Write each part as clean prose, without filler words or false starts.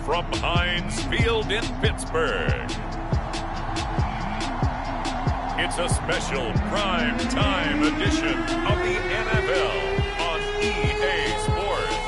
from Heinz Field in Pittsburgh. It's a special prime time edition of the NFL on EA Sports.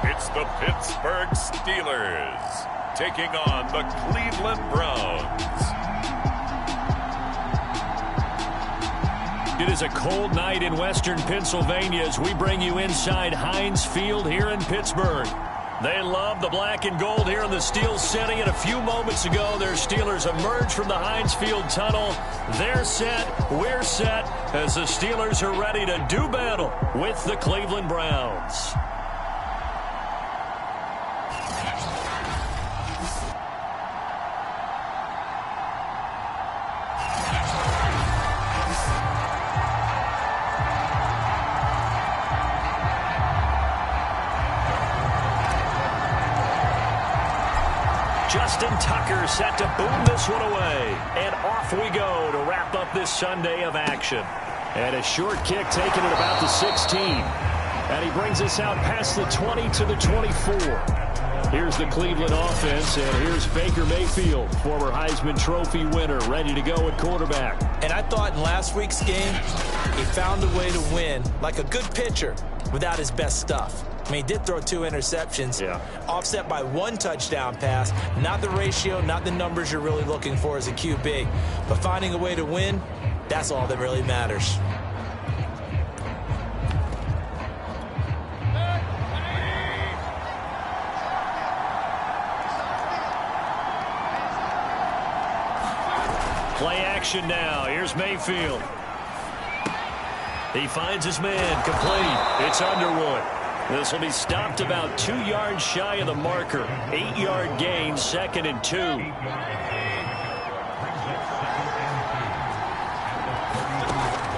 It's the Pittsburgh Steelers taking on the Cleveland Browns. It is a cold night in western Pennsylvania as we bring you inside Heinz Field here in Pittsburgh. They love the black and gold here in the Steel City, and a few moments ago their Steelers emerged from the Heinz Field tunnel. They're set, we're set, as the Steelers are ready to do battle with the Cleveland Browns. Justin Tucker set to boom this one away. And off we go to wrap up this Sunday of action. And a short kick taken at about the 16. And he brings us out past the 20 to the 24. Here's the Cleveland offense, and here's Baker Mayfield, former Heisman Trophy winner, ready to go at quarterback. And I thought in last week's game, he found a way to win like a good pitcher without his best stuff. I mean, he did throw 2 interceptions, offset by 1 touchdown pass. Not the ratio, not the numbers you're really looking for as a QB. But finding a way to win, that's all that really matters. Play action now. Here's Mayfield. He finds his man, complete. It's Underwood. This will be stopped about 2 yards shy of the marker. 8-yard gain, 2nd and 2.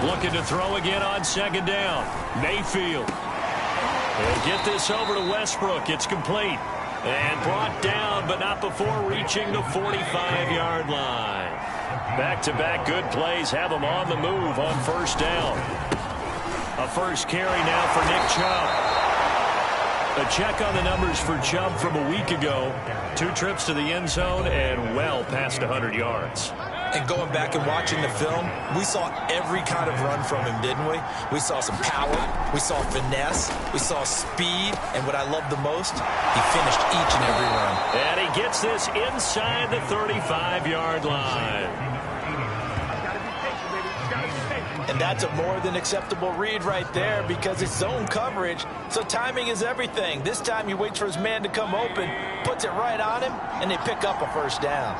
Looking to throw again on 2nd down. Mayfield. They'll get this over to Westbrook. It's complete. And brought down, but not before reaching the 45-yard line. Back-to-back good plays have them on the move on 1st down. A first carry now for Nick Chubb. A check on the numbers for Chubb from a week ago. 2 trips to the end zone and well past 100 yards. And going back and watching the film, we saw every kind of run from him, didn't we? We saw some power, we saw finesse, we saw speed, and what I love the most, he finished each and every run. And he gets this inside the 35-yard line. And that's a more than acceptable read right there because it's zone coverage, so timing is everything. This time he waits for his man to come open, puts it right on him, and they pick up a 1st down.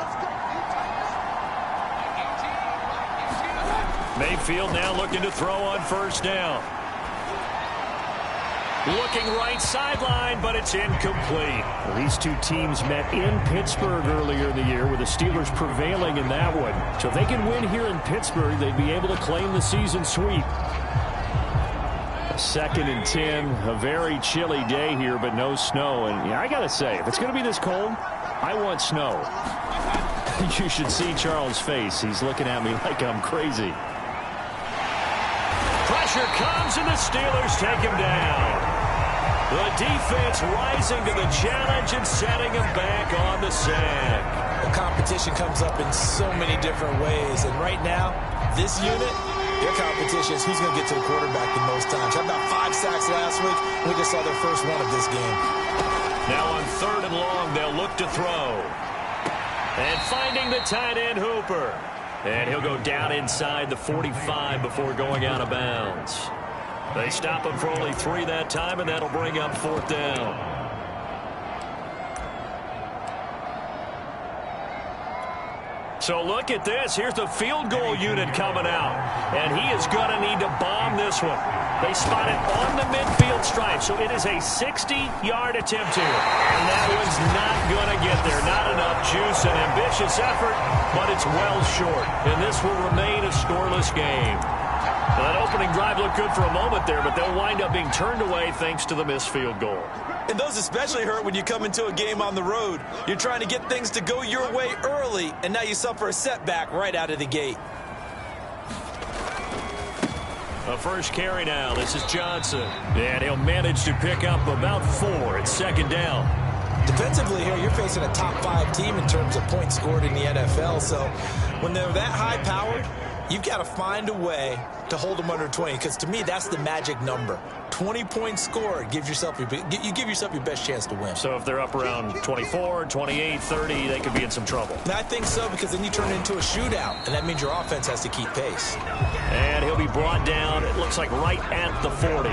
Mayfield now looking to throw on 1st down. Looking right sideline, but it's incomplete. Well, these 2 teams met in Pittsburgh earlier in the year, with the Steelers prevailing in that one. So if they can win here in Pittsburgh, they'd be able to claim the season sweep. 2nd and 10, a very chilly day here, but no snow. And yeah, I got to say, if it's going to be this cold, I want snow. You should see Charles' face. He's looking at me like I'm crazy. Pressure comes, and the Steelers take him down. The defense rising to the challenge and setting him back on the sack. The competition comes up in so many different ways, and right now, this unit, their competition is who's going to get to the quarterback the most times. How about 5 sacks last week? We just saw their first one of this game. Now on 3rd and long, they'll look to throw. And finding the tight end, Hooper. And he'll go down inside the 45 before going out of bounds. They stop him for only 3 that time, and that'll bring up 4th down. So look at this. Here's the field goal unit coming out. And he is going to need to bomb this one. They spot it on the midfield stripe, so it is a 60-yard attempt here. And that one's not going to get there. Not enough juice and ambitious effort, but it's well short. And this will remain a scoreless game. Well, that opening drive looked good for a moment there, but they'll wind up being turned away thanks to the missed field goal. And those especially hurt when you come into a game on the road. You're trying to get things to go your way early, and now you suffer a setback right out of the gate. A first carry now. This is Johnson. And he'll manage to pick up about 4 at second down. Defensively here, you're facing a top 5 team in terms of points scored in the NFL. So when they're that high-powered, you've got to find a way to hold them under 20, because to me, that's the magic number. 20 points scored, you give yourself your best chance to win. So if they're up around 24, 28, 30, they could be in some trouble. And I think so, because then you turn it into a shootout, and that means your offense has to keep pace. And he'll be brought down, it looks like right at the 40.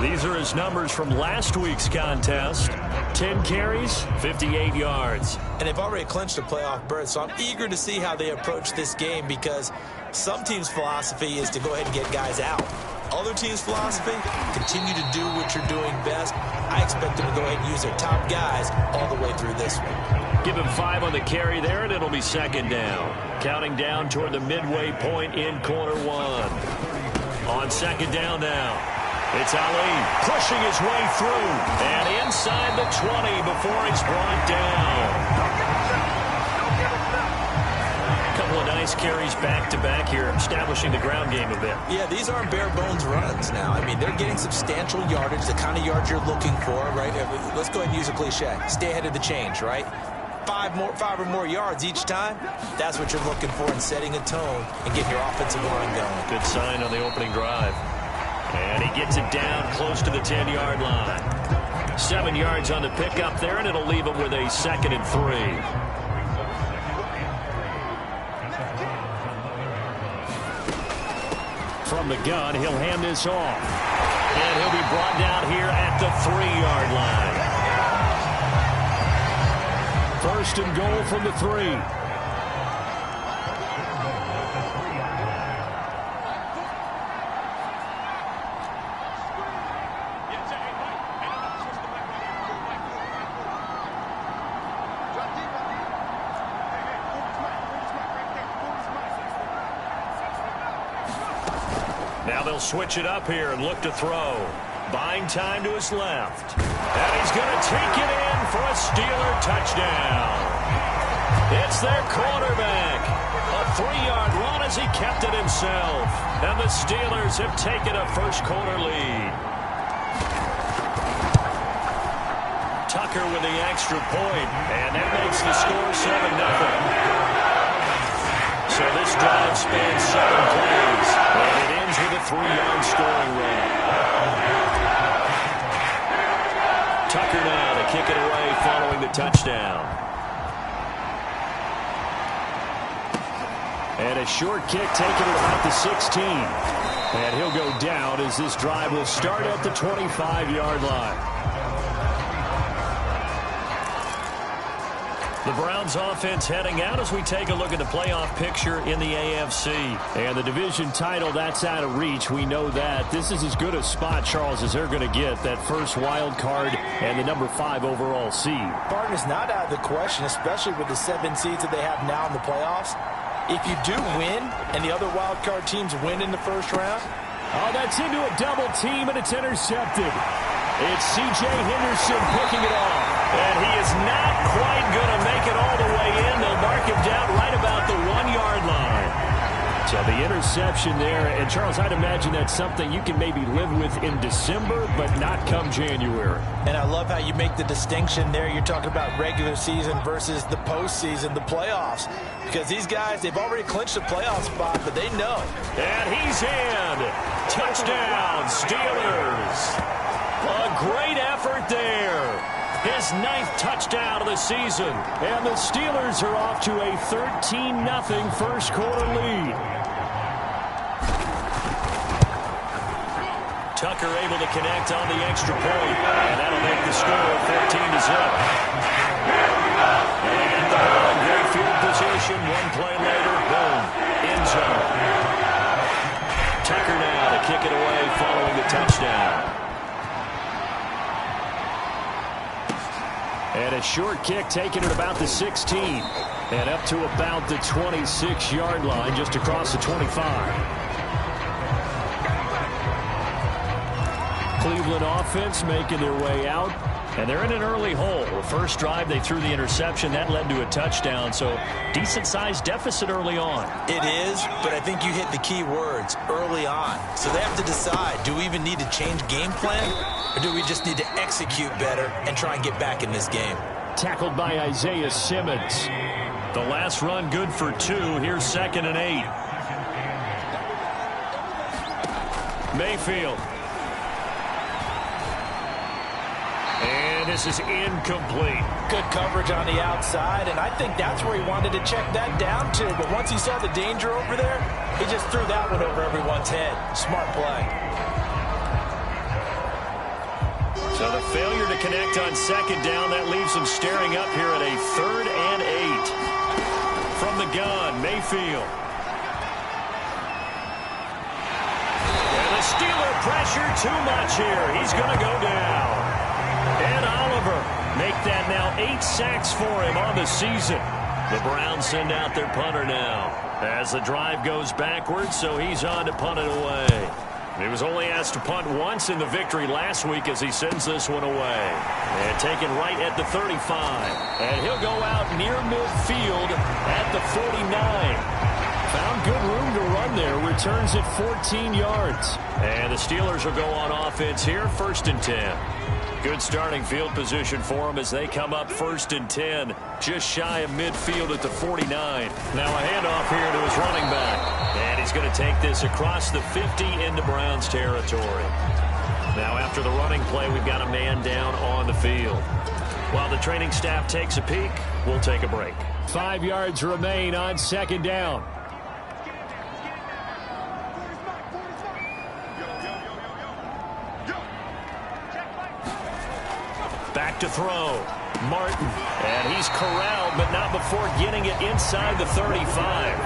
These are his numbers from last week's contest. 10 carries, 58 yards. And they've already clinched a playoff berth, so I'm eager to see how they approach this game, because some teams' philosophy is to go ahead and get guys out. Other teams' philosophy, continue to do what you're doing best. I expect them to go ahead and use their top guys all the way through this one. Give him 5 on the carry there, and it'll be second down. Counting down toward the midway point in quarter 1. On second down now. It's Ali pushing his way through and inside the 20 before he's brought down. A couple of nice carries back-to-back here, establishing the ground game a bit. Yeah, these aren't bare-bones runs now. I mean, they're getting substantial yardage, the kind of yards you're looking for, right? Let's go ahead and use a cliche. Stay ahead of the change, right? 5 or more yards each time, that's what you're looking for in setting a tone and getting your offensive line going. Good sign on the opening drive. And he gets it down close to the 10-yard line. 7 yards on the pickup there, and it'll leave him with a 2nd and 3. From the gun, he'll hand this off. And he'll be brought down here at the 3-yard line. 1st and goal from the 3. Now they'll switch it up here and look to throw. Buying time to his left. And he's going to take it in for a Steeler touchdown. It's their quarterback. A 3-yard run as he kept it himself. And the Steelers have taken a first-quarter lead. Tucker with the extra point. And that makes the score 7-0. So this drive spans 7 plays, and it ends with a 3-yard scoring run. Tucker now to kick it away following the touchdown. And a short kick taken at about the 16. And he'll go down as this drive will start at the 25-yard line. The Browns offense heading out as we take a look at the playoff picture in the AFC. And the division title, that's out of reach. We know that. This is as good a spot, Charles, as they're going to get. That first wild card and the number 5 overall seed. Barton is not out of the question, especially with the 7 seeds that they have now in the playoffs. If you do win and the other wild card teams win in the first round. Oh, that's into a double team, and it's intercepted. It's C.J. Henderson picking it off. And he is not quite going to make it all the way in. They'll mark him down right about the 1-yard line. So the interception there. And, Charles, I'd imagine that's something you can maybe live with in December, but not come January. And I love how you make the distinction there. You're talking about regular season versus the postseason, the playoffs. Because these guys, they've already clinched a playoff spot, but they know. And he's in. Touchdown, Steelers. A great effort there. His 9th touchdown of the season. And the Steelers are off to a 13-0 first-quarter lead. Tucker able to connect on the extra point. And that'll make the score 14-0. And the ball in great field position. One play later, boom, end zone. Tucker now to kick it away following the touchdown. And a short kick taken at about the 16. And up to about the 26-yard line, just across the 25. Cleveland offense making their way out. And they're in an early hole. The first drive, they threw the interception. That led to a touchdown. So decent-sized deficit early on. It is, but I think you hit the key words, early on. So they have to decide, do we even need to change game plan? Or do we just need to execute better and try and get back in this game? Tackled by Isaiah Simmons. The last run good for 2. Here's 2nd and 8. Mayfield. And this is incomplete. Good coverage on the outside, and I think that's where he wanted to check that down to. But once he saw the danger over there, he just threw that one over everyone's head. Smart play. So the failure to connect on 2nd down, that leaves him staring up here at a 3rd and 8. From the gun, Mayfield. And the Steeler pressure too much here. He's going to go down. And Oliver make that now 8 sacks for him on the season. The Browns send out their punter now as the drive goes backwards, so he's on to punt it away. He was only asked to punt once in the victory last week as he sends this one away. And taken right at the 35. And he'll go out near midfield at the 49. Found good room to run there. Returns at 14 yards. And the Steelers will go on offense here, 1st and 10. Good starting field position for them as they come up 1st and 10. Just shy of midfield at the 49. Now a handoff here to his running back. And he's going to take this across the 50 into Browns territory. Now after the running play, we've got a man down on the field. While the training staff takes a peek, we'll take a break. 5 yards remain on 2nd down. Back to throw. Martin. And he's corralled, but not before getting it inside the 35.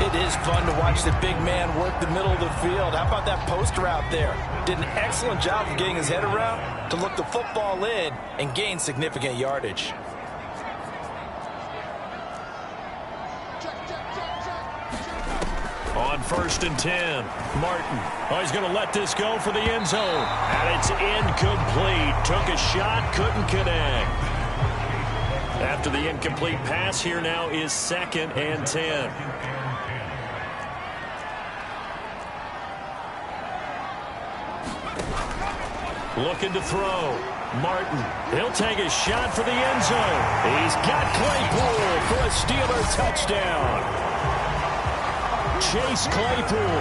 It is fun to watch the big man work the middle of the field. How about that post route there? Did an excellent job of getting his head around to look the football in and gain significant yardage. On 1st and 10, Martin. Oh, he's going to let this go for the end zone. And it's incomplete. Took a shot, couldn't connect. After the incomplete pass, here now is 2nd and 10. Looking to throw. Martin. He'll take a shot for the end zone. He's got Claypool for a Steeler touchdown. Chase Claypool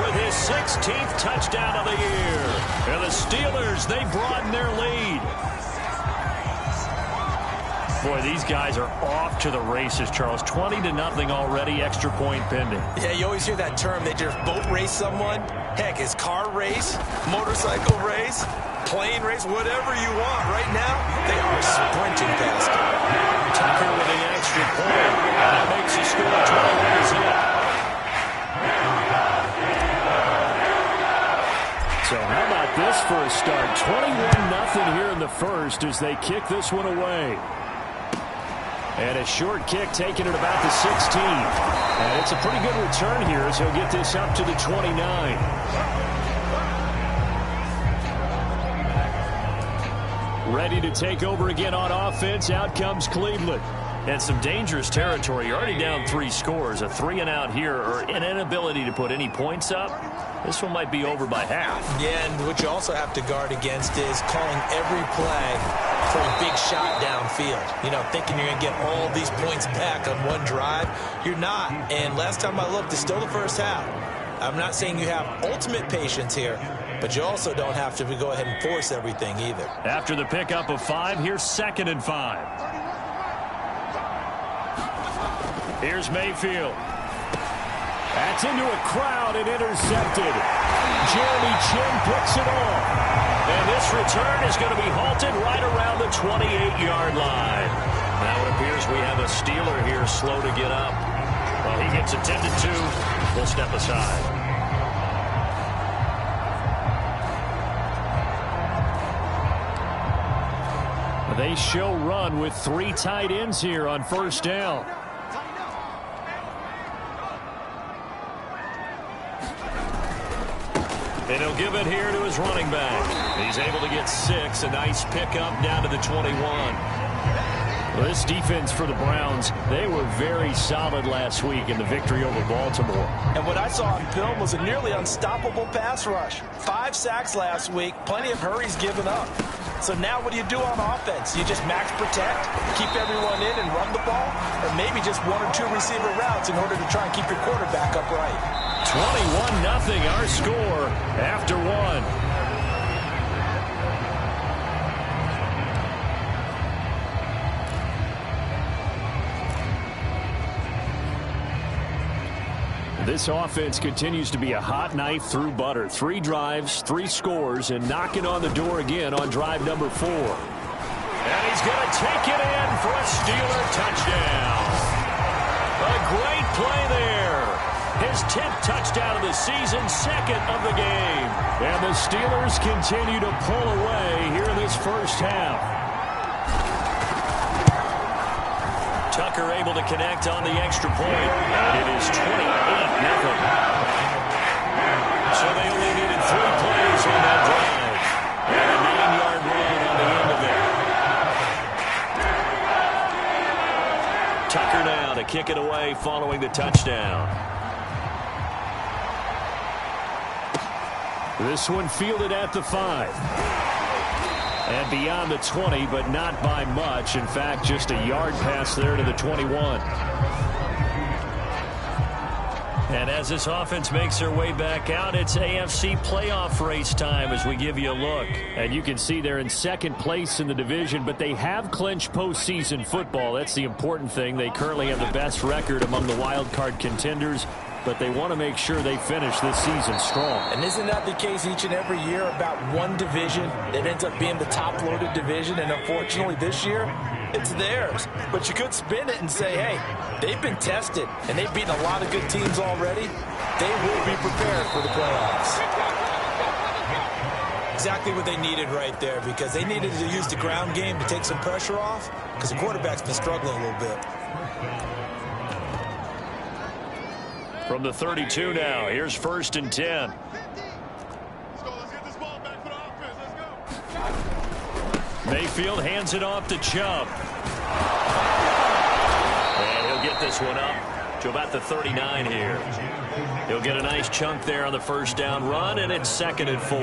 with his 16th touchdown of the year. And the Steelers, they broaden their lead. Boy, these guys are off to the races, Charles. 20-0 already, extra point pending. Yeah, you always hear that term. They just boat race someone. Heck, it's car race, motorcycle race, plane race, whatever you want. Right now, they are sprinting past it. Tucker with an extra point. That makes the score 21-0. So how about this for a start? 21-0 here in the first as they kick this one away. And a short kick taken at about the 16. And it's a pretty good return here as he'll get this up to the 29. Ready to take over again on offense. Out comes Cleveland. And some dangerous territory. You're already down 3 scores. A 3-and-out here, or an inability to put any points up. This one might be over by half. Yeah, and what you also have to guard against is calling every play for a big shot downfield. You know, thinking you're going to get all these points back on one drive. You're not. And last time I looked, it's still the first half. I'm not saying you have ultimate patience here, but you also don't have to go ahead and force everything either. After the pickup of 5, here's 2nd and 5. Here's Mayfield. That's into a crowd and intercepted. Jeremy Chin picks it off. And this return is going to be halted right around the 28-yard line. Now it appears we have a Steeler here slow to get up. Well, he gets attended to. We'll step aside. They show run with 3 tight ends here on 1st down. And he'll give it here to his running back. He's able to get 6. A nice pickup down to the 21. Well, this defense for the Browns, they were very solid last week in the victory over Baltimore. And what I saw on film was a nearly unstoppable pass rush. 5 sacks last week, plenty of hurries given up. So now what do you do on offense? You just max protect, keep everyone in and run the ball, or maybe just 1 or 2 receiver routes in order to try and keep your quarterback upright. 21-0 our score after 1. This offense continues to be a hot knife through butter. 3 drives, 3 scores, and knocking on the door again on drive number 4. And he's going to take it in for a Steeler touchdown. A great play there. His 10th touchdown of the season, 2nd of the game. And the Steelers continue to pull away here in this first half. Tucker able to connect on the extra point. And it is 28-0. So they only needed 3 plays on that drive. And a 9-yard run on the end of it. Tucker now to kick it away following the touchdown. This one fielded at the 5. And beyond the 20, but not by much. In fact, just a yard pass there to the 21. And as this offense makes their way back out, it's AFC playoff race time as we give you a look. And you can see they're in 2nd place in the division, but they have clinched postseason football. That's the important thing. They currently have the best record among the wild card contenders, but they want to make sure they finish this season strong. And isn't that the case each and every year about one division that ends up being the top-loaded division? And unfortunately this year, it's theirs. But you could spin it and say, hey, they've been tested, and they've beaten a lot of good teams already. They will be prepared for the playoffs. Exactly what they needed right there, because they needed to use the ground game to take some pressure off, because the quarterback's been struggling a little bit. From the 32 now, here's 1st and 10. Let's get this ball back for the offense. Let's go. Mayfield hands it off to Chubb. And he'll get this one up to about the 39 here. He'll get a nice chunk there on the first down run, and it's 2nd and 4.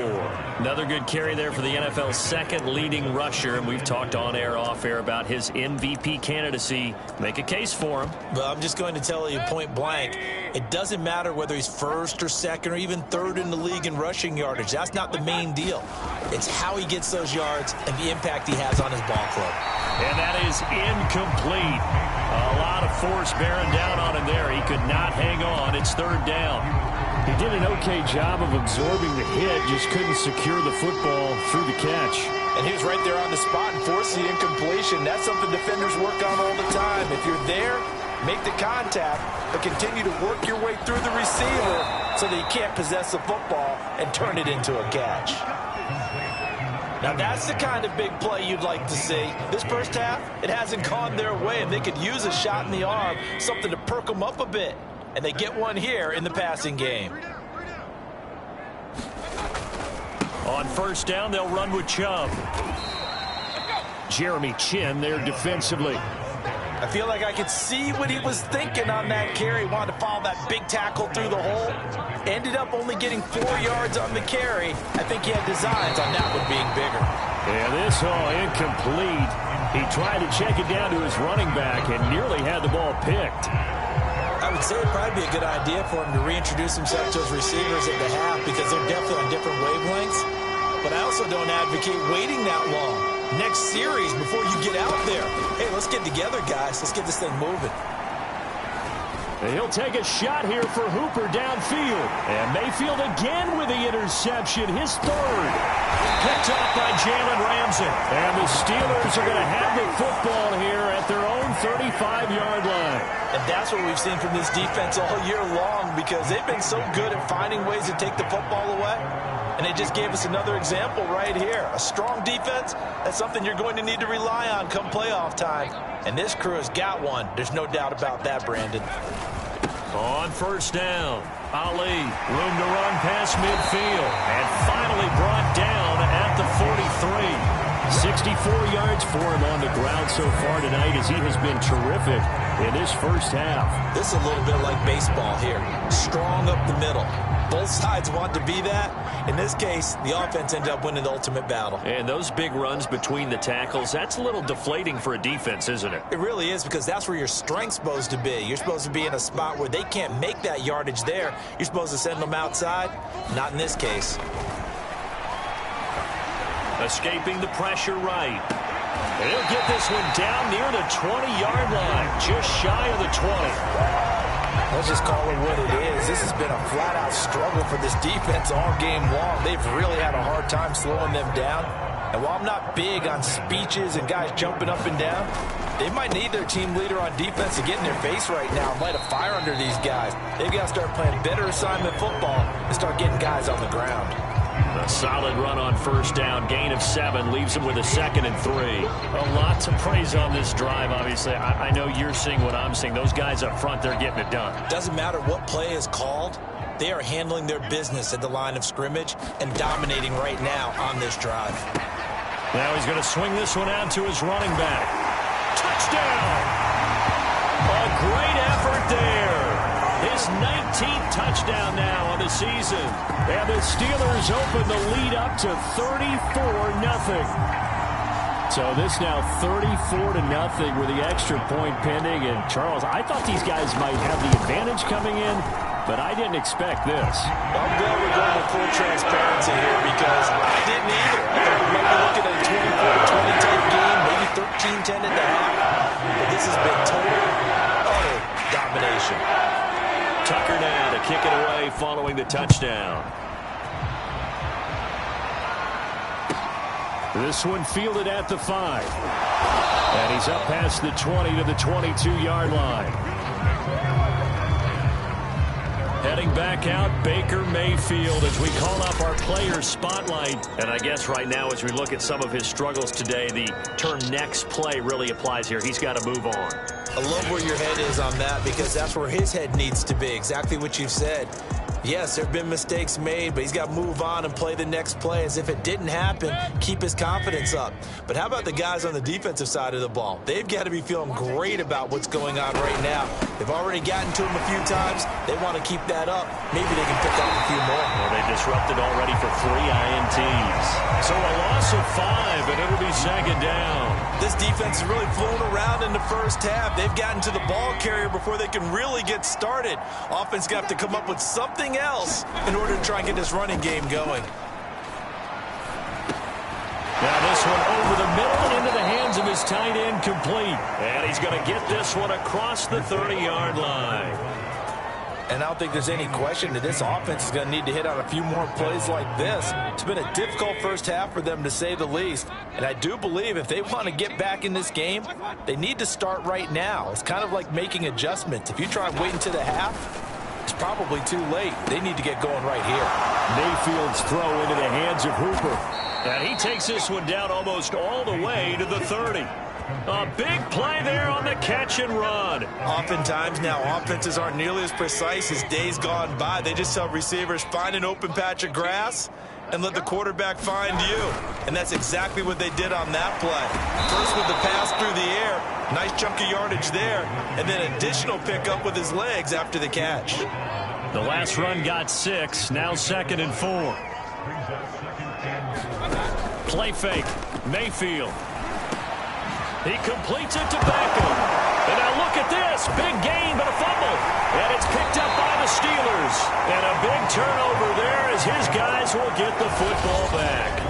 Another good carry there for the NFL's 2nd leading rusher, and we've talked on air, off air about his MVP candidacy. Make a case for him. Well, I'm just going to tell you point blank, it doesn't matter whether he's 1st or 2nd or even 3rd in the league in rushing yardage. That's not the main deal. It's how he gets those yards and the impact he has on his ball club. And that is incomplete. A lot of force bearing down on him there. He could not hang on. It's 3rd down. He did an okay job of absorbing the hit, just couldn't secure the football through the catch. And he was right there on the spot and forced the incompletion. That's something defenders work on all the time. If you're there, make the contact, but continue to work your way through the receiver so that you can't possess the football and turn it into a catch. Now that's the kind of big play you'd like to see. This first half, it hasn't gone their way, and they could use a shot in the arm, something to perk them up a bit. And they get one here in the passing game. On 1st down, they'll run with Chubb. Jeremy Chin there defensively. I feel like I could see what he was thinking on that carry. Wanted to follow that big tackle through the hole. Ended up only getting 4 yards on the carry. I think he had designs on that one being bigger. And this all incomplete. He tried to check it down to his running back and nearly had the ball picked. I would say it'd probably be a good idea for him to reintroduce himself to his receivers at the half, because they're definitely on different wavelengths. But I also don't advocate waiting that long. Next series before you get out there. Hey, let's get together, guys. Let's get this thing moving. And he'll take a shot here for Hooper downfield. And Mayfield again with the interception, his 3rd. Picked off by Jalen Ramsey. And the Steelers are going to have the football here at their own 35-yard line. And that's what we've seen from this defense all year long, because they've been so good at finding ways to take the football away. And they just gave us another example right here. A strong defense, that's something you're going to need to rely on come playoff time. And this crew has got one. There's no doubt about that, Brandon. On first down, Ali, room to run past midfield, and finally brought down at the 43. 64 yards for him on the ground so far tonight as he has been terrific in this first half. This is a little bit like baseball here. Strong up the middle. Both sides want to be that. In this case, the offense ended up winning the ultimate battle. And those big runs between the tackles, that's a little deflating for a defense, isn't it? It really is, because that's where your strength's supposed to be. You're supposed to be in a spot where they can't make that yardage there. You're supposed to send them outside. Not in this case. Escaping the pressure right. And he'll get this one down near the 20-yard line, just shy of the 20. Let's just call it what it is. This has been a flat-out struggle for this defense all game long. They've really had a hard time slowing them down. And while I'm not big on speeches and guys jumping up and down, they might need their team leader on defense to get in their face right now and light a fire under these guys. They've got to start playing better assignment football and start getting guys on the ground. A solid run on first down. Gain of 7 leaves him with a 2nd and 3. A lot to praise on this drive, obviously. I know you're seeing what I'm seeing. Those guys up front, they're getting it done. Doesn't matter what play is called. They are handling their business at the line of scrimmage and dominating right now on this drive. Now he's going to swing this one out to his running back. Touchdown! A great effort there. His 19th touchdown now on the season. And the Steelers open the lead up to 34-0. So this now 34-0 with the extra point pending. And Charles, I thought these guys might have the advantage coming in, but I didn't expect this. I'm glad we're going with full transparency here, because I didn't either. I thought we might be looking at a 24-20 type game, maybe 13-10 at the half. But this has been total, utter domination. Tucker now to kick it away following the touchdown. This one fielded at the 5. And he's up past the 20 to the 22-yard line. Heading back out, Baker Mayfield, as we call up our player spotlight. And I guess right now, as we look at some of his struggles today, the term next play really applies here. He's got to move on. I love where your head is on that, because that's where his head needs to be. Exactly what you've said. Yes, there have been mistakes made, but he's got to move on and play the next play as if it didn't happen. Keep his confidence up. But how about the guys on the defensive side of the ball? They've got to be feeling great about what's going on right now. They've already gotten to him a few times. They want to keep that up. Maybe they can pick up a few more. Well, they disrupted already for 3 INTs. So a loss of 5, and it'll be 2nd down. This defense is really flown around in the first half. They've gotten to the ball carrier before they can really get started. Offense got to come up with something else in order to try and get this running game going. Now this one over the middle into the hands of his tight end, complete. And he's going to get this one across the 30-yard line. And I don't think there's any question that this offense is going to need to hit on a few more plays like this. It's been a difficult first half for them, to say the least. And I do believe if they want to get back in this game, they need to start right now. It's kind of like making adjustments. If you try and wait until the half, it's probably too late. They need to get going right here. Mayfield's throw into the hands of Hooper. And he takes this one down almost all the way to the 30. A big play there on the catch and run. Oftentimes now, offenses aren't nearly as precise as days gone by. They just tell receivers, find an open patch of grass and let the quarterback find you. And that's exactly what they did on that play. First with the pass through the air, nice chunk of yardage there, and then additional pickup with his legs after the catch. The last run got 6, now 2nd and 4. Play fake, Mayfield. He completes it to Beckham. And now look at this. Big gain, but a fumble. And it's picked up by the Steelers. And a big turnover there as his guys will get the football back.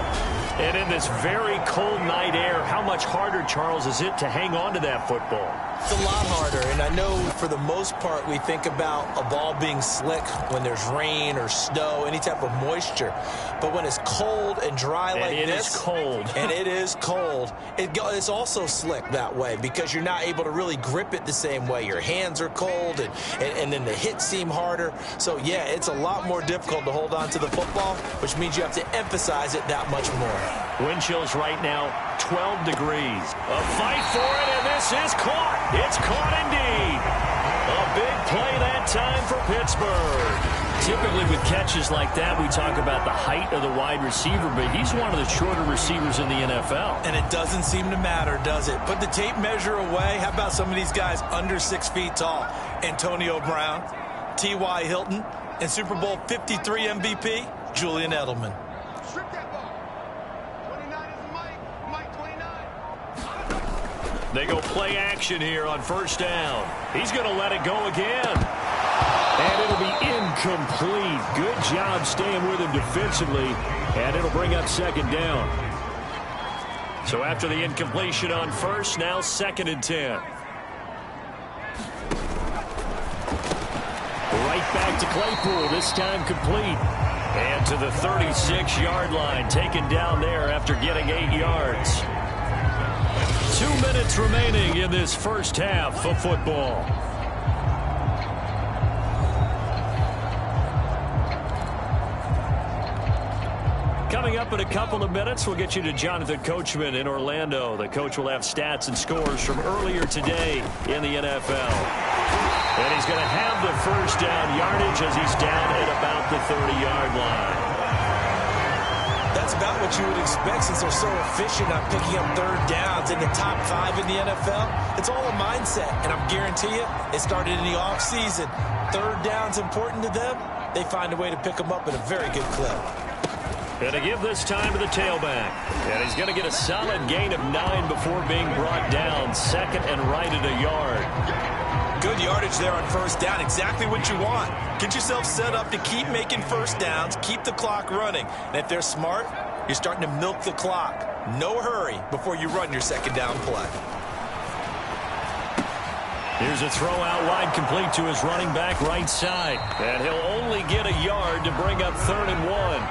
And in this very cold night air, how much harder, Charles, is it to hang on to that football? It's a lot harder, and I know for the most part we think about a ball being slick when there's rain or snow, any type of moisture. But when it's cold and dry like this, it is cold. And it is cold, it's also slick that way because you're not able to really grip it the same way. Your hands are cold, and then the hits seem harder. So, yeah, it's a lot more difficult to hold on to the football, which means you have to emphasize it that much more. Wind chills right now, 12 degrees. A fight for it, and this is caught. It's caught indeed. A big play that time for Pittsburgh. Typically with catches like that, we talk about the height of the wide receiver, but he's one of the shorter receivers in the NFL. And it doesn't seem to matter, does it? Put the tape measure away. How about some of these guys under 6 feet tall? Antonio Brown, T.Y. Hilton, and Super Bowl 53 MVP, Julian Edelman. They go play action here on first down. He's going to let it go again. And it'll be incomplete. Good job staying with him defensively. And it'll bring up second down. So after the incompletion on first, now 2nd and 10. Right back to Claypool, this time complete. And to the 36-yard line, taken down there after getting 8 yards. 2 minutes remaining in this first half of football. Coming up in a couple of minutes, we'll get you to Jonathan Coachman in Orlando. The coach will have stats and scores from earlier today in the NFL. And he's going to have the first down yardage as he's down at about the 30-yard line. That's about what you would expect since they're so efficient on picking up third downs in the top 5 in the NFL. It's all a mindset, and I guarantee you, it started in the offseason. Third down's important to them. They find a way to pick them up at a very good clip. And to give this time to the tailback. And he's going to get a solid gain of 9 before being brought down. 2nd and right at a yard. Good yardage there on first down. Exactly what you want. Get yourself set up to keep making first downs. Keep the clock running. And if they're smart, you're starting to milk the clock. No hurry before you run your second down play. Here's a throw out wide complete to his running back right side. And he'll only get a yard to bring up 3rd and 1.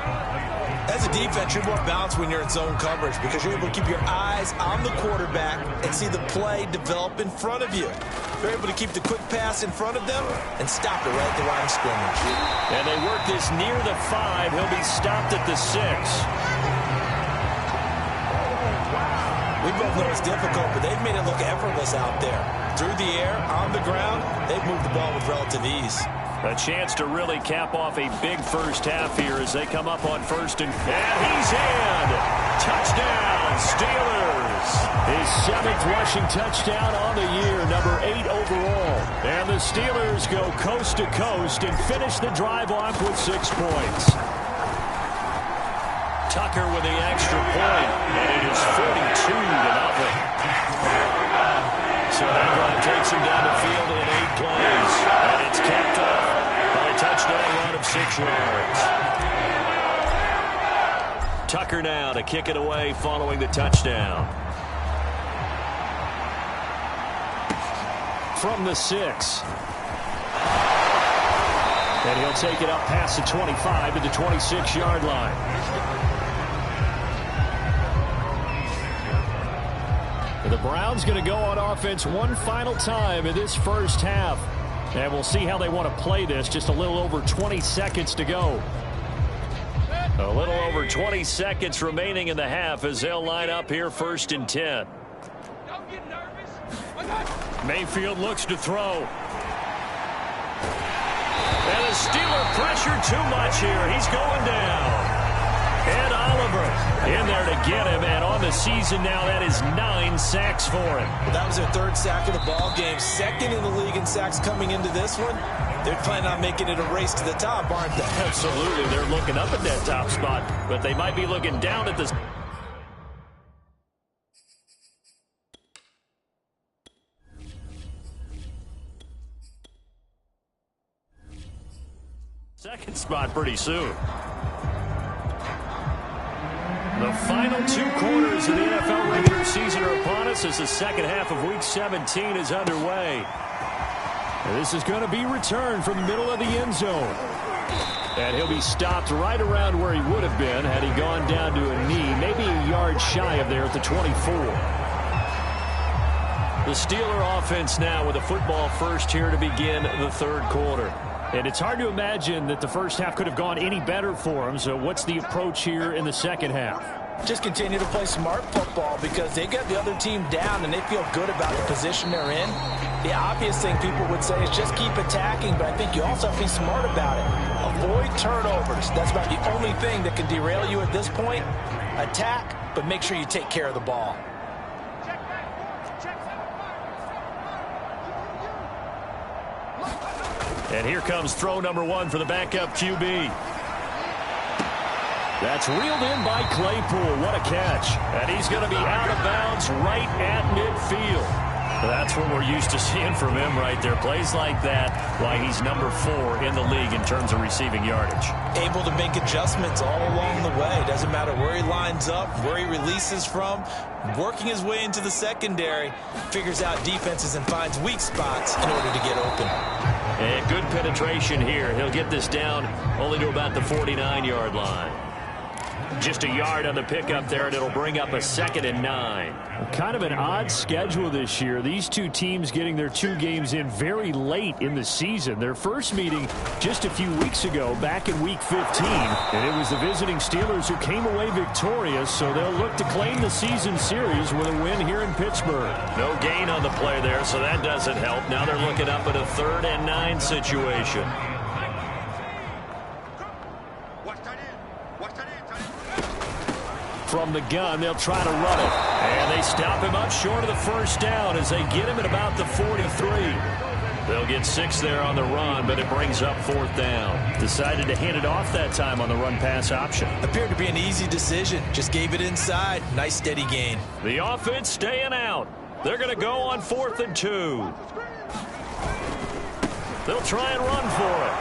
As a defense, you're more balanced when you're in zone coverage because you're able to keep your eyes on the quarterback and see the play develop in front of you. You're able to keep the quick pass in front of them and stop it right at the line of scrimmage. And they work this near the 5. He'll be stopped at the 6. We both know it's difficult, but they've made it look effortless out there. Through the air, on the ground, they've moved the ball with relative ease. A chance to really cap off a big first half here as they come up on 1st and he's in. Touchdown, Steelers. His 7th rushing touchdown on the year, number 8 overall. And the Steelers go coast to coast and finish the drive off with 6 points. Tucker with the extra point, and it is 42-0. So that drive takes him down the field in 8 plays. And it's capped off by a touchdown run of 6 yards. Tucker now to kick it away following the touchdown. From the 6. And he'll take it up past the 25 to the 26-yard line. The Browns going to go on offense one final time in this first half. And we'll see how they want to play this. Just a little over 20 seconds to go. A little over 20 seconds remaining in the half as they'll line up here 1st and 10. Mayfield looks to throw. And the Steeler pressure too much here. He's going down. And Oliver in there to get him, and on the season now, that is 9 sacks for him. Well, that was their 3rd sack of the ball game, 2nd in the league in sacks coming into this one. They're planning on making it a race to the top, aren't they? Absolutely. They're looking up at that top spot, but they might be looking down at this. Second spot pretty soon. The final 2 quarters of the NFL regular season are upon us as the second half of Week 17 is underway. And this is going to be returned from the middle of the end zone. And he'll be stopped right around where he would have been had he gone down to a knee, maybe a yard shy of there at the 24. The Steeler offense now with a football first here to begin the 3rd quarter. And it's hard to imagine that the first half could have gone any better for him. So what's the approach here in the second half? Just continue to play smart football because they get the other team down and they feel good about the position they're in. The obvious thing people would say is just keep attacking, but I think you also have to be smart about it. Avoid turnovers. That's about the only thing that can derail you at this point. Attack, but make sure you take care of the ball. And here comes throw number 1 for the backup QB. That's reeled in by Claypool. What a catch. And he's going to be out of bounds right at midfield. That's what we're used to seeing from him right there. Plays like that, why he's number 4 in the league in terms of receiving yardage. Able to make adjustments all along the way. Doesn't matter where he lines up, where he releases from. Working his way into the secondary, figures out defenses and finds weak spots in order to get open. And good penetration here. He'll get this down only to about the 49-yard line. Just a yard on the pickup there, and it'll bring up a 2nd and 9. Kind of an odd schedule this year. These two teams getting their 2 games in very late in the season. Their first meeting just a few weeks ago, back in Week 15. And it was the visiting Steelers who came away victorious, so they'll look to claim the season series with a win here in Pittsburgh. No gain on the play there, so that doesn't help. Now they're looking up at a 3rd and 9 situation. From the gun, they'll try to run it. And they stop him up short of the first down as they get him at about the 43. They'll get 6 there on the run, but it brings up 4th down. Decided to hand it off that time on the run-pass option. Appeared to be an easy decision. Just gave it inside. Nice steady gain. The offense staying out. They're going to go on 4th and 2. They'll try and run for it.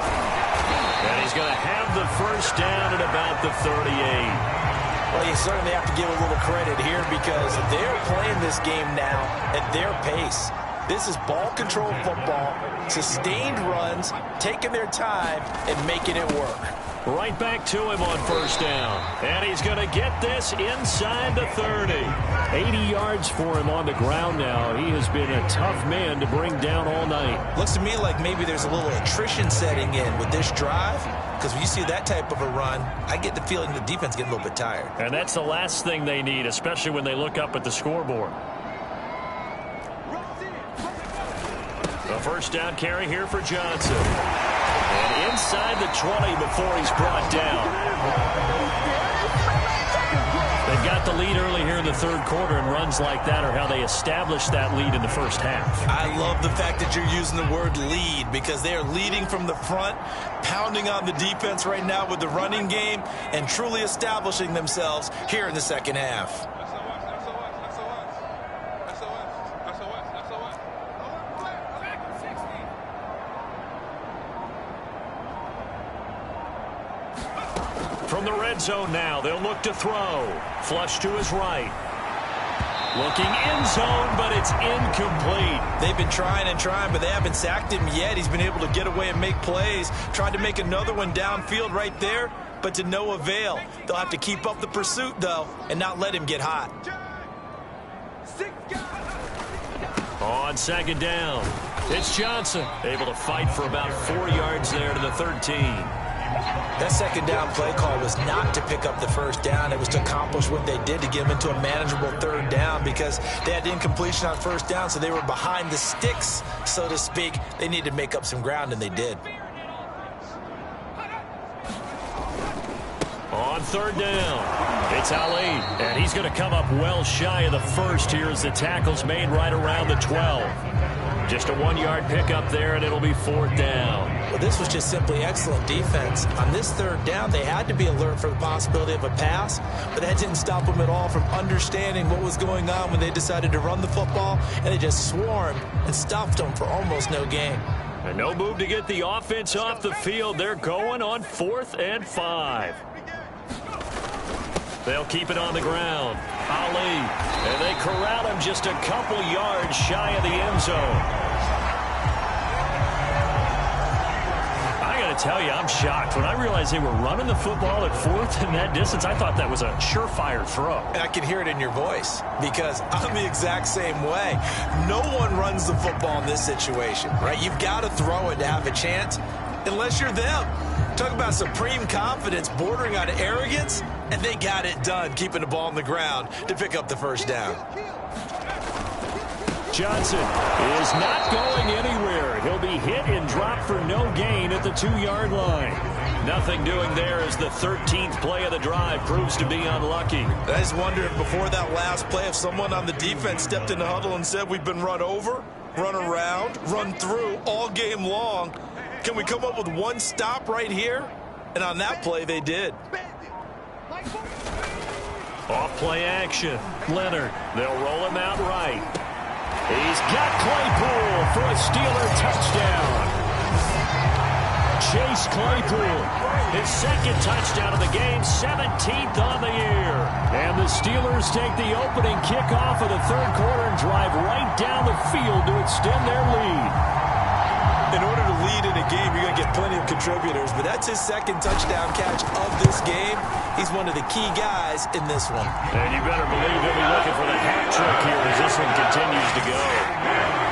And he's going to have the first down at about the 38. Well, you certainly have to give a little credit here because they're playing this game now at their pace. This is ball control football, sustained runs, taking their time and making it work. Right back to him on 1st down. And he's going to get this inside the 30. 80 yards for him on the ground now. He has been a tough man to bring down all night. Looks to me like maybe there's a little attrition setting in with this drive. Because when you see that type of a run, I get the feeling the defense getting a little bit tired. And that's the last thing they need, especially when they look up at the scoreboard. The 1st down carry here for Johnson. And inside the 20 before he's brought down. They've got the lead early here in the 3rd quarter, and runs like that are how they establish that lead in the first half. I love the fact that you're using the word lead because they are leading from the front, pounding on the defense right now with the running game, and truly establishing themselves here in the 2nd half. From the red zone now, they'll look to throw. Flush to his right. Looking end zone, but it's incomplete. They've been trying and trying, but they haven't sacked him yet. He's been able to get away and make plays. Tried to make another one downfield right there, but to no avail. They'll have to keep up the pursuit, though, and not let him get hot. On 2nd down, it's Johnson. Able to fight for about 4 yards there to the 13. That 2nd down play call was not to pick up the 1st down. It was to accomplish what they did to get them into a manageable 3rd down because they had incompletion on 1st down, so they were behind the sticks, so to speak. They needed to make up some ground, and they did. On 3rd down, it's Ali, and he's going to come up well shy of the 1st here as the tackle's made right around the 12. Just a 1-yard pickup there, and it'll be 4th down. Well, this was just simply excellent defense. On this 3rd down, they had to be alert for the possibility of a pass, but that didn't stop them at all from understanding what was going on when they decided to run the football, and they just swarmed and stuffed them for almost no gain. And no move to get the offense off the field. They're going on 4th and 5. They'll keep it on the ground. Ali, and they corral him just a couple yards shy of the end zone. I got to tell you, I'm shocked. When I realized they were running the football at 4th in that distance, I thought that was a surefire throw. And I can hear it in your voice because I'm the exact same way. No one runs the football in this situation, right? You've got to throw it to have a chance unless you're them. Talk about supreme confidence bordering on arrogance, and they got it done, keeping the ball on the ground to pick up the first down. Johnson is not going anywhere. He'll be hit and dropped for no gain at the 2-yard line. Nothing doing there as the 13th play of the drive proves to be unlucky. I just wonder if before that last play, if someone on the defense stepped in the huddle and said, we've been run over, run around, run through all game long. Can we come up with one stop right here? And on that play, they did. Off play action. Leonard. They'll roll him out right. He's got Claypool for a Steeler touchdown. Chase Claypool, his second touchdown of the game, 17th on the year. And the Steelers take the opening kickoff of the third quarter and drive right down the field to extend their lead. In order to lead in a game, you're going to get plenty of contributors, but that's his second touchdown catch of this game. He's one of the key guys in this one. And you better believe he'll be looking for the hat trick here as this one continues to go.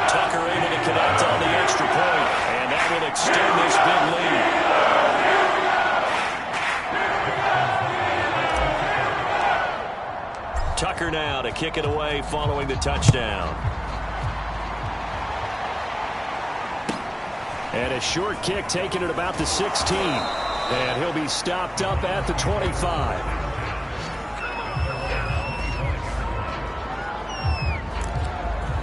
Tucker able to connect on the extra point, and that will extend this big lead. Tucker now to kick it away following the touchdown. And a short kick taken at about the 16. And he'll be stopped up at the 25.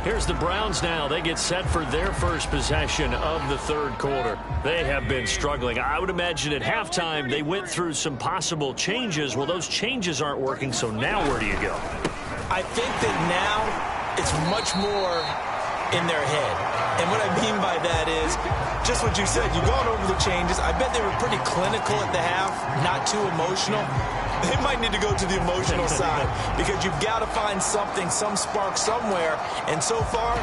Here's the Browns now. They get set for their first possession of the third quarter. They have been struggling. I would imagine at halftime they went through some possible changes. Well, those changes aren't working, so now where do you go? I think that now it's much more in their head. And what I mean by that is just what you said. You've gone over the changes. I bet they were pretty clinical at the half, not too emotional. They might need to go to the emotional side because you've got to find something, some spark somewhere. And so far,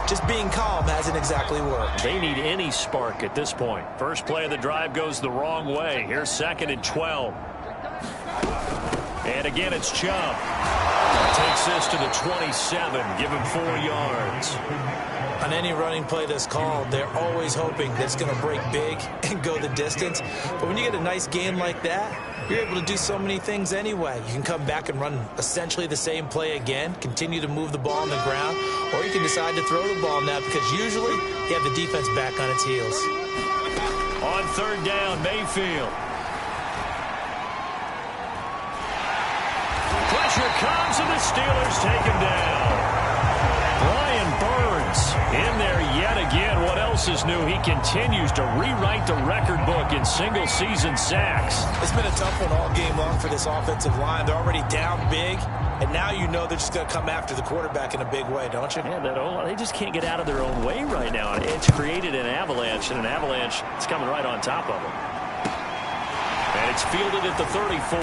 just being calm hasn't exactly worked. They need any spark at this point. First play of the drive goes the wrong way. Here's 2nd and 12. And again, it's Chubb. Takes this to the 27. Give him 4 yards. On any running play that's called, they're always hoping that it's going to break big and go the distance. But when you get a nice game like that, you're able to do so many things anyway. You can come back and run essentially the same play again, continue to move the ball on the ground, or you can decide to throw the ball now because usually you have the defense back on its heels. On 3rd down, Mayfield. Pressure comes and the Steelers take him down. Brian Burns in there yet again. What else is new? He continues to rewrite the record book in single-season sacks. It's been a tough one all game long for this offensive line. They're already down big, and now you know they're just going to come after the quarterback in a big way, don't you? Yeah, they just can't get out of their own way right now. It's created an avalanche, and an avalanche is coming right on top of them. And it's fielded at the 34.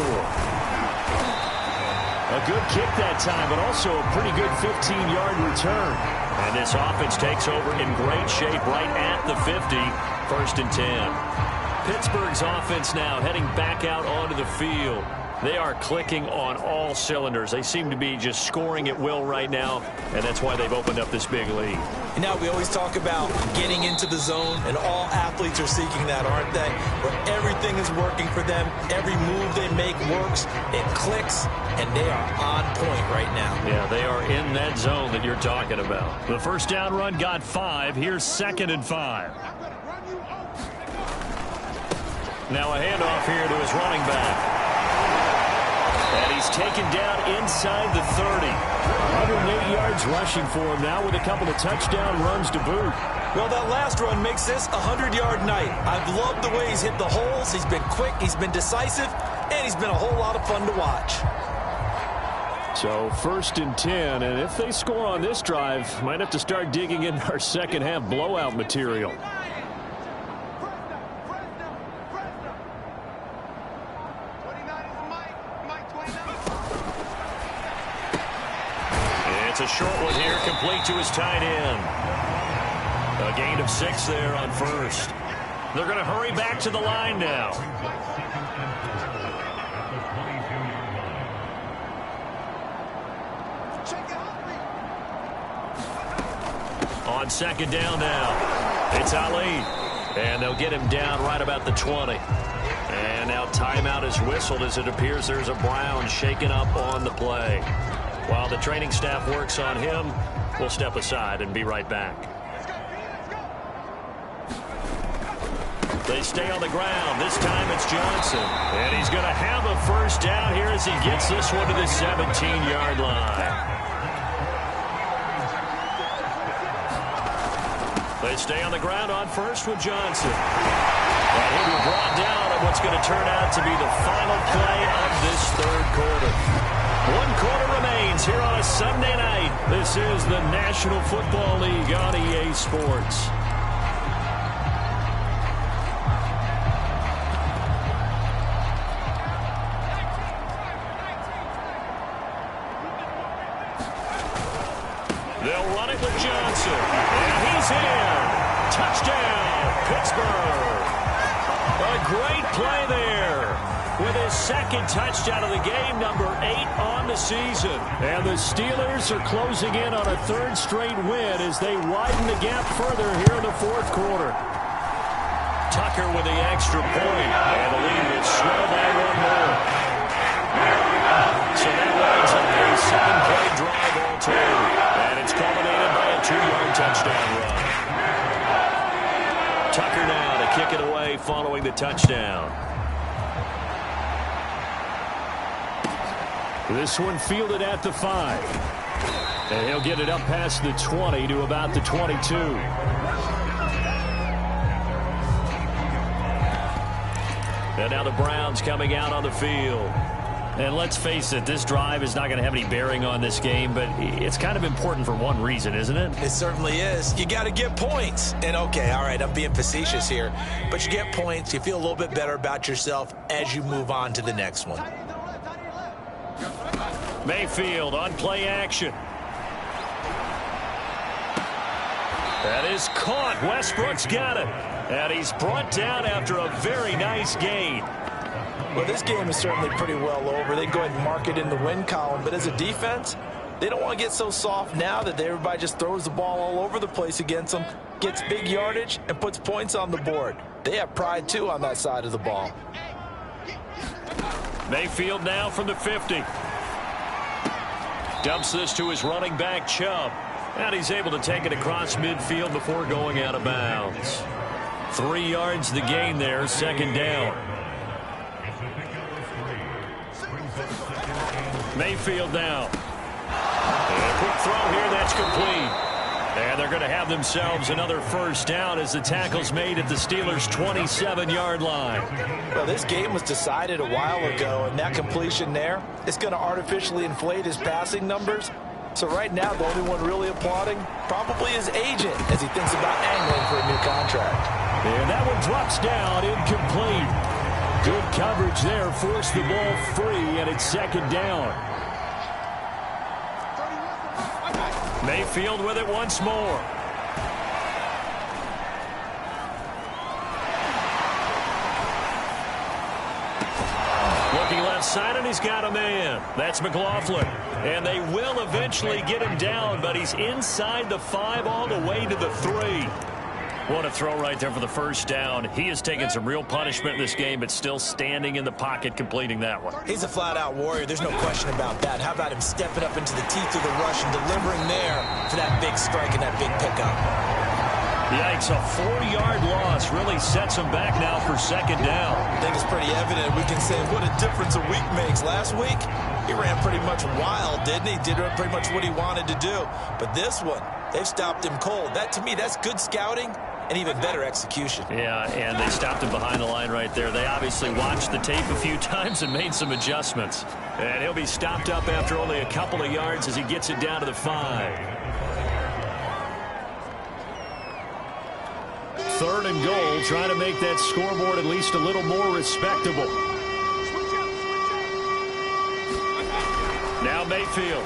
A good kick that time, but also a pretty good 15-yard return. And this offense takes over in great shape right at the 50. 1st and 10. Pittsburgh's offense now heading back out onto the field. They are clicking on all cylinders. They seem to be just scoring at will right now, and that's why they've opened up this big lead. You know, we always talk about getting into the zone, and all athletes are seeking that, aren't they? Where everything is working for them. Every move they make works. It clicks, and they are on point right now. Yeah, they are in that zone that you're talking about. The first down run got 5. Here's 2nd and 5. Now a handoff here to his running back. And he's taken down inside the 30. 108 yards rushing for him now with a couple of touchdown runs to boot. Well, that last run makes this a 100-yard night. I've loved the way he's hit the holes. He's been quick, he's been decisive, and he's been a whole lot of fun to watch. So 1st and 10, and if they score on this drive, might have to start digging in our second half blowout material. It's a short one here, complete to his tight end. A gain of 6 there on 1st. They're going to hurry back to the line now. On 2nd down now, it's Ali. And they'll get him down right about the 20. And now timeout is whistled as it appears there's a Brown shaken up on the play. While the training staff works on him, we'll step aside and be right back. They stay on the ground. This time it's Johnson. And he's going to have a first down here as he gets this one to the 17-yard line. They stay on the ground on first with Johnson. And he'll be brought down on what's going to turn out to be the final play of this third quarter. 1 quarter remains here on a Sunday night. This is the National Football League on EA Sports. They'll run it with Johnson. And he's in. Touchdown, Pittsburgh. A great play there. With his second touchdown of the game, number 8 on the season. And the Steelers are closing in on a third straight win as they widen the gap further here in the fourth quarter. Tucker with the extra point. And the lead will slow by 1 more. So that winds up a 7-play drive all told. And it's culminated by a 2-yard touchdown run. Tucker now to kick it away following the touchdown. This one fielded at the 5. And he'll get it up past the 20 to about the 22. And now the Browns coming out on the field. And let's face it, this drive is not going to have any bearing on this game, but it's kind of important for one reason, isn't it? It certainly is. You got to get points. And okay, all right, I'm being facetious here, but you get points, you feel a little bit better about yourself as you move on to the next one. Mayfield on play action. That is caught. Westbrook's got it. And he's brought down after a very nice gain. Well, this game is certainly pretty well over. They can go ahead and mark it in the win column. But as a defense, they don't want to get so soft now that everybody just throws the ball all over the place against them, gets big yardage, and puts points on the board. They have pride, too, on that side of the ball. Mayfield now from the 50. Dumps this to his running back, Chubb. And he's able to take it across midfield before going out of bounds. 3 yards the gain there, second down. Mayfield now. And a quick throw here, that's complete. And they're going to have themselves another first down as the tackle's made at the Steelers' 27-yard line. Well, this game was decided a while ago, and that completion there is going to artificially inflate his passing numbers. So right now, the only one really applauding probably his agent as he thinks about angling for a new contract. And that one drops down, incomplete. Good coverage there, forced the ball free, and it's second down. Mayfield with it once more. Looking left side, and he's got a man. That's McLaughlin. And they will eventually get him down, but he's inside the 5 all the way to the 3. What a throw right there for the first down. He has taken some real punishment in this game, but still standing in the pocket completing that one. He's a flat-out warrior. There's no question about that. How about him stepping up into the teeth of the rush and delivering there for that big strike and that big pickup? Yikes, a 4-yard loss really sets him back now for second down. I think it's pretty evident. We can say what a difference a week makes. Last week, he ran pretty much wild, didn't he? Did pretty much what he wanted to do. But this one, they've stopped him cold. That, to me, that's good scouting and even better execution. Yeah, and they stopped him behind the line right there. They obviously watched the tape a few times and made some adjustments. And he'll be stopped up after only a couple of yards as he gets it down to the 5. Third and goal, trying to make that scoreboard at least a little more respectable. Now Mayfield.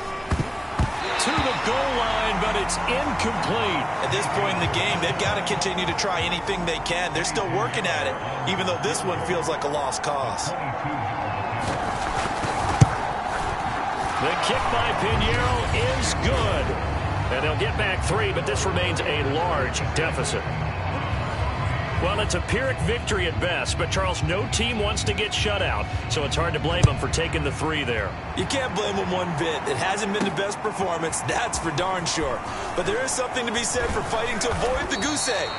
To the goal line, but it's incomplete. At this point in the game, they've got to continue to try anything they can. They're still working at it, even though this one feels like a lost cause. The kick by Pinheiro is good. And they'll get back 3, but this remains a large deficit. Well, it's a Pyrrhic victory at best, but Charles, no team wants to get shut out, so it's hard to blame them for taking the 3 there. You can't blame them one bit. It hasn't been the best performance, that's for darn sure. But there is something to be said for fighting to avoid the goose egg,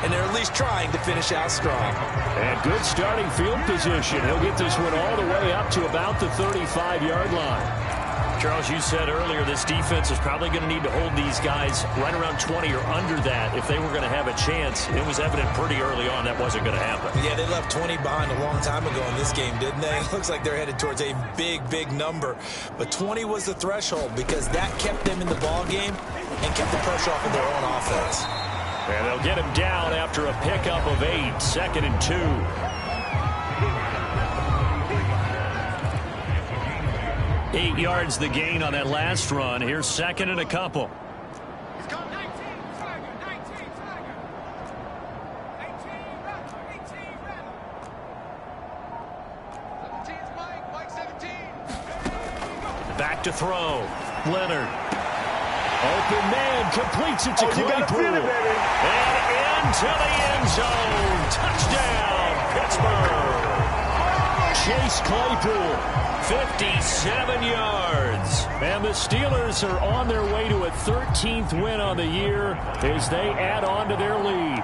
and they're at least trying to finish out strong. And good starting field position. He'll get this one all the way up to about the 35-yard line. Charles, you said earlier this defense is probably going to need to hold these guys right around 20 or under that if they were going to have a chance. It was evident pretty early on that wasn't going to happen. Yeah, they left 20 behind a long time ago in this game, didn't they? It looks like they're headed towards a big, big number. But 20 was the threshold because that kept them in the ball game and kept the pressure off of their own offense. And they'll get him down after a pickup of 8, 2nd and 2. 8 yards the gain on that last run. Here's 2nd and a couple. He's got 19, Tiger, 19, Tiger. 18, Rattle, 18, Rattle. 17's Mike, 17. Back to throw. Leonard. Open man, completes it to Claypool. And into the end zone. Touchdown, Pittsburgh. Chase Claypool. 57 yards. And the Steelers are on their way to a 13th win on the year as they add on to their lead.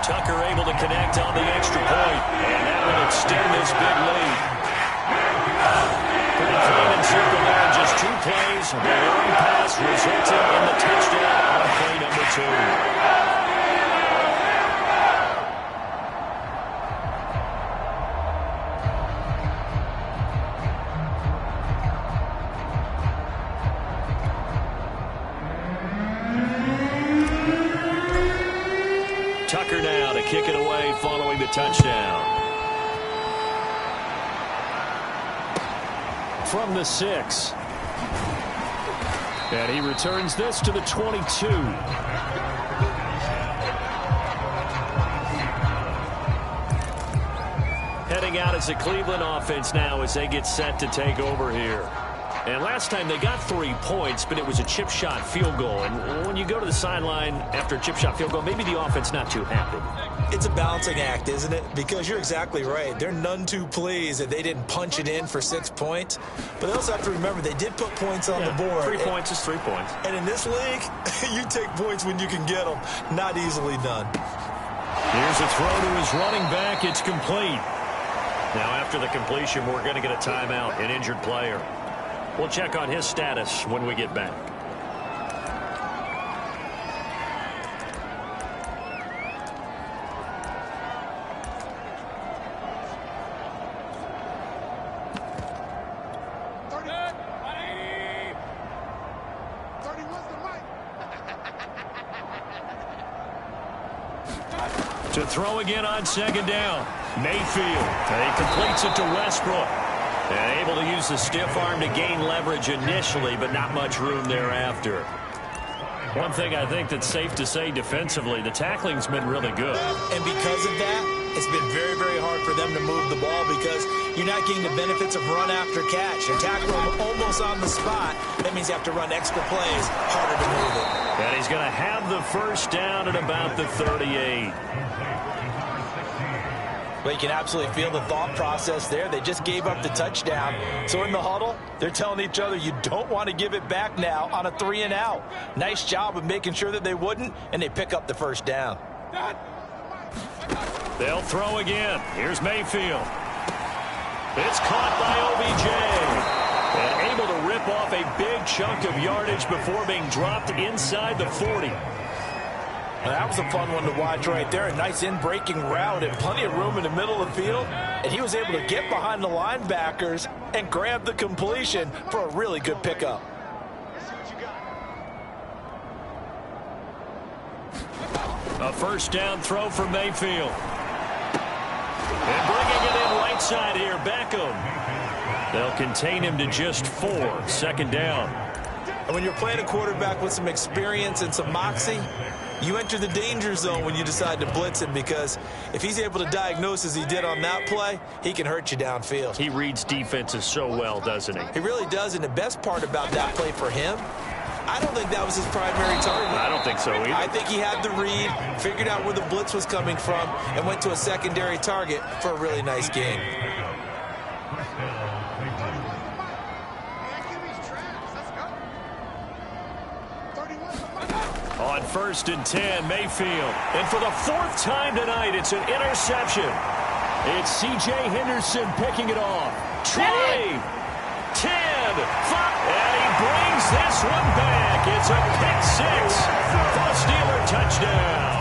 Tucker able to connect on the extra point. And that will extend this big lead. Pretty clean and simple there in just 2 plays. The long pass resulting in the touchdown on play number 2. Tucker now to kick it away following the touchdown. From the 6. And he returns this to the 22. Heading out as the Cleveland offense now as they get set to take over here. And last time they got 3 points, but it was a chip shot field goal. And when you go to the sideline after a chip shot field goal, maybe the offense not too happy. It's a balancing act, isn't it? Because you're exactly right. They're none too pleased that they didn't punch it in for 6 points. But they also have to remember they did put points on the board. 3 points is 3 points. And in this league, you take points when you can get them. Not easily done. Here's a throw to his running back. It's complete. Now after the completion, we're going to get a timeout, an injured player. We'll check on his status when we get back. To throw again on 2nd down. Mayfield. And he completes it to Westbrook. And able to use the stiff arm to gain leverage initially, but not much room thereafter. One thing I think that's safe to say defensively, the tackling's been really good. And because of that, it's been very, very hard for them to move the ball because you're not getting the benefits of run after catch. You're tackling them almost on the spot. That means you have to run extra plays, harder to move it. And he's going to have the first down at about the 38. But you can absolutely feel the thought process there. They just gave up the touchdown. So in the huddle, they're telling each other, you don't want to give it back now on a 3 and out. Nice job of making sure that they wouldn't, and they pick up the first down. They'll throw again. Here's Mayfield. It's caught by OBJ. And able to rip off a big chunk of yardage before being dropped inside the 40. Well, that was a fun one to watch right there. A nice in-breaking route and plenty of room in the middle of the field. And he was able to get behind the linebackers and grab the completion for a really good pickup. A first down throw for Mayfield. And bringing it in right side here, Beckham. They'll contain him to just 4. 2nd down. And when you're playing a quarterback with some experience and some moxie, you enter the danger zone when you decide to blitz him because if he's able to diagnose as he did on that play, he can hurt you downfield. He reads defenses so well, doesn't he? He really does, and the best part about that play for him I don't think that was his primary target. I don't think so either. I think he had the read, figured out where the blitz was coming from, and went to a secondary target for a really nice game. On 1st and 10, Mayfield. And for the 4th time tonight, it's an interception. It's C.J. Henderson picking it off. 20, 10, 5, and he brings this one back. It's a pick six for a Steeler touchdown.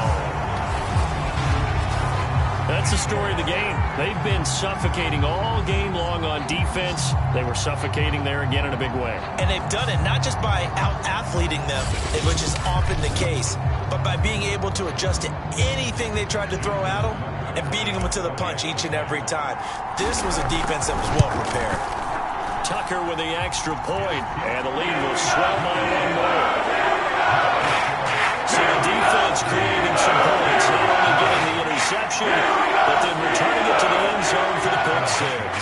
That's the story of the game. They've been suffocating all game long on defense. They were suffocating there again in a big way. And they've done it not just by out-athleting them, which is often the case, but by being able to adjust to anything they tried to throw at them and beating them to the punch each and every time. This was a defense that was well prepared. Tucker with the extra point, and the lead will swell by one more. So the defense creating some points, not only getting the interception, but then returning it to the end zone for the pick six.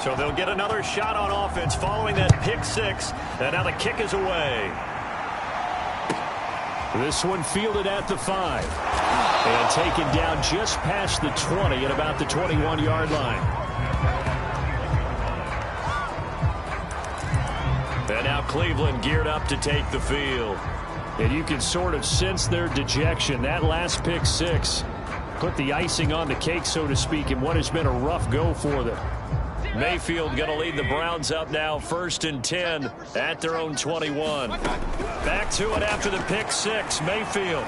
So they'll get another shot on offense following that pick six, and now the kick is away. This one fielded at the 5. And taken down just past the 20 at about the 21-yard line. And now Cleveland geared up to take the field. And you can sort of sense their dejection. That last pick six put the icing on the cake, so to speak, in what has been a rough go for them. Mayfield going to lead the Browns up now, 1st and 10 at their own 21. Back to it after the pick six. Mayfield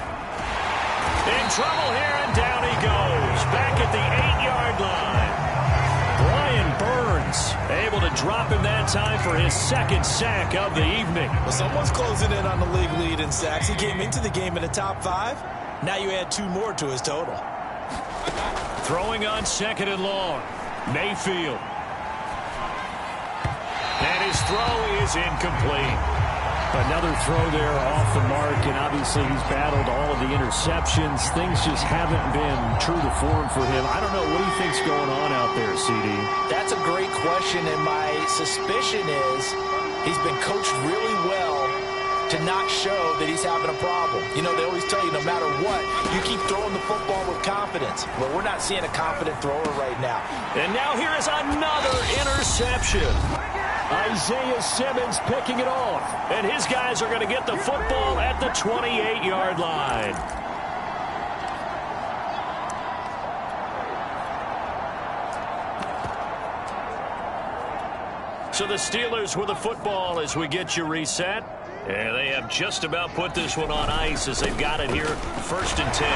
in trouble here, and down he goes. Back at the 8-yard line. Brian Burns able to drop him that time for his 2nd sack of the evening. Well, someone's closing in on the league lead in sacks. He came into the game in the top 5. Now you add 2 more to his total. Throwing on 2nd and long. Mayfield. And his throw is incomplete. Another throw there off the mark, and obviously he's battled all of the interceptions. Things just haven't been true to form for him. I don't know. What do you think's going on out there, CD? That's a great question, and my suspicion is he's been coached really well to not show that he's having a problem. You know, they always tell you no matter what, you keep throwing the football with confidence. Well, we're not seeing a confident thrower right now. And now here is another interception. Isaiah Simmons picking it off. And his guys are going to get the football at the 28-yard line. So the Steelers with the football as we get you reset. And they have just about put this one on ice as they've got it here, 1st and 10.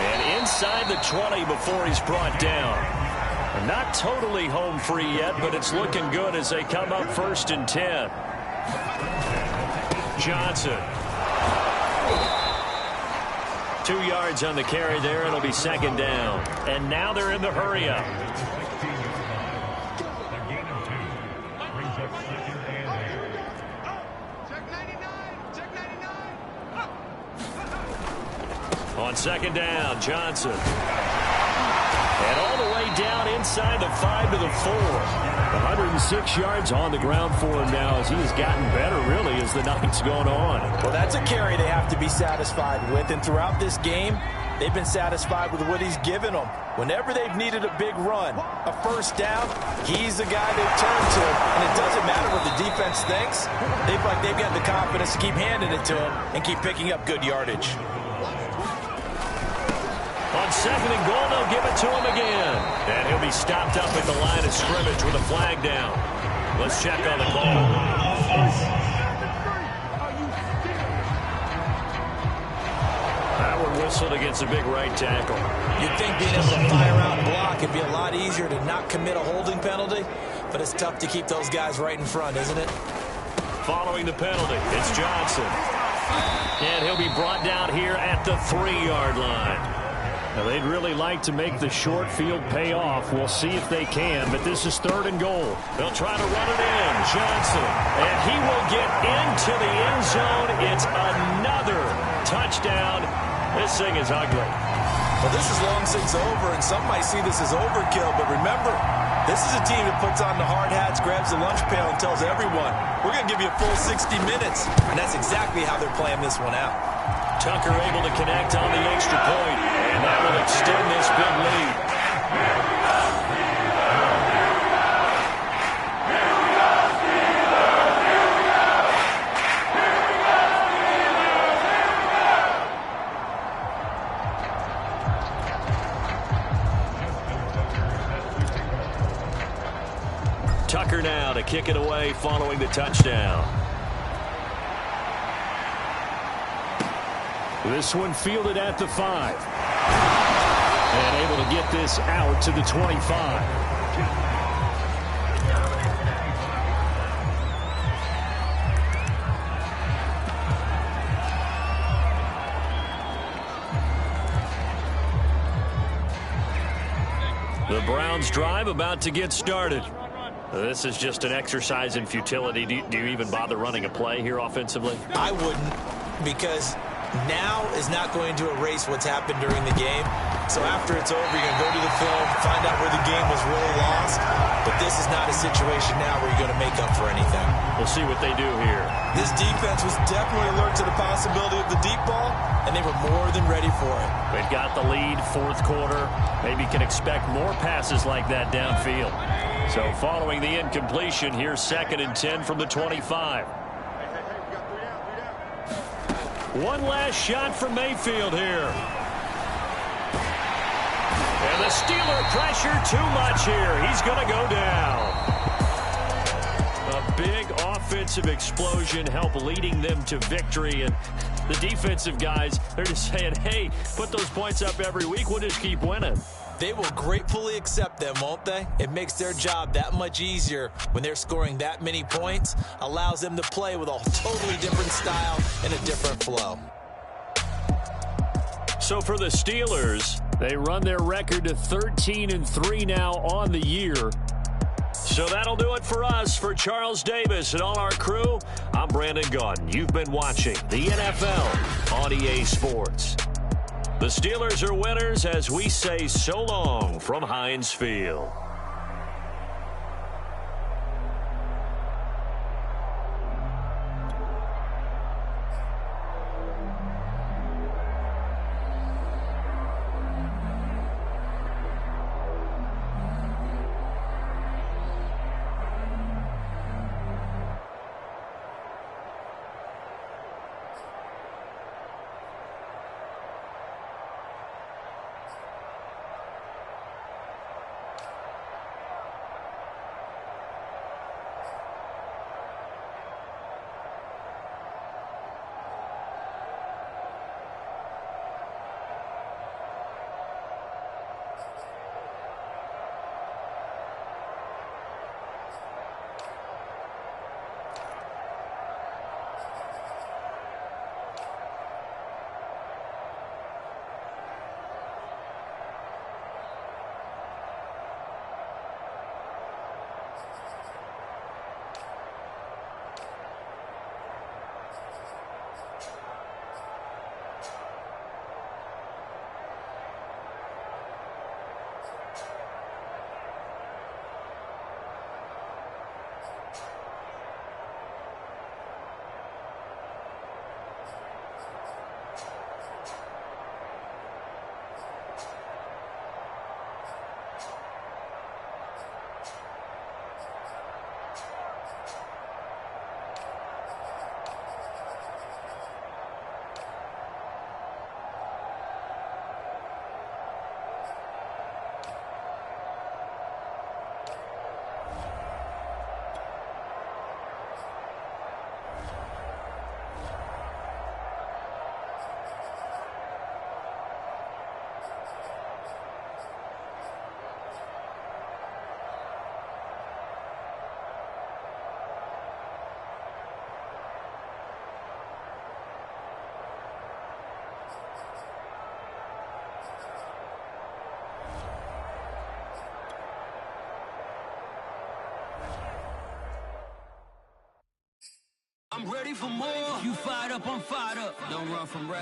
And inside the 20 before he's brought down. Not totally home free yet, but it's looking good as they come up 1st and 10. Johnson. 2 yards on the carry there. It'll be 2nd down. And now they're in the hurry-up. On 2nd down, Johnson. And all the way down inside the 5 to the 4. 106 yards on the ground for him now as he has gotten better, really, as the night's gone on. Well, that's a carry they have to be satisfied with. And throughout this game, they've been satisfied with what he's given them. Whenever they've needed a big run, a 1st down, he's the guy they've turned to. And it doesn't matter what the defense thinks. They've got the confidence to keep handing it to him and keep picking up good yardage. On 2nd and goal, they'll give it to him again. And he'll be stopped up at the line of scrimmage with a flag down. Let's check on the call. Howard whistled against a big right tackle. You'd think being able to fire out and block would be a lot easier to not commit a holding penalty, but it's tough to keep those guys right in front, isn't it? Following the penalty, it's Johnson. And he'll be brought down here at the 3-yard line. Now, they'd really like to make the short field pay off. We'll see if they can, but this is 3rd and goal. They'll try to run it in. Johnson. And he will get into the end zone. It's another touchdown. This thing is ugly. Well, this is long since over, and some might see this as overkill, but remember, This is a team that puts on the hard hats, grabs the lunch pail, and tells everyone, we're going to give you a full 60 minutes. And that's exactly how they're playing this one out. Tucker able to connect on the extra point, and that will extend this big lead. Tucker now to kick it away following the touchdown. This one fielded at the 5. And able to get this out to the 25. The Browns drive about to get started. This is just an exercise in futility. Do you even bother running a play here offensively? I wouldn't, because now is not going to erase what's happened during the game. So after it's over, you're going to go to the film, find out where the game was really lost. But this is not a situation now where you're going to make up for anything. We'll see what they do here. This defense was definitely alert to the possibility of the deep ball, and they were more than ready for it. They've got the lead, fourth quarter. Maybe can expect more passes like that downfield. So following the incompletion, here's 2nd and 10 from the 25. One last shot from Mayfield here. And the Steeler pressure too much here. He's going to go down. A big offensive explosion help leading them to victory. And the defensive guys, they're just saying, hey, put those points up every week. We'll just keep winning. They will gratefully accept them, won't they? It makes their job that much easier when they're scoring that many points. Allows them to play with a totally different style and a different flow. So for the Steelers, they run their record to 13-3 now on the year. So that'll do it for us. For Charles Davis and all our crew, I'm Brandon Gaudin. You've been watching the NFL on EA Sports. The Steelers are winners as we say so long from Heinz Field. I'm ready for more. You fired up, I'm fired up. Don't run from rap.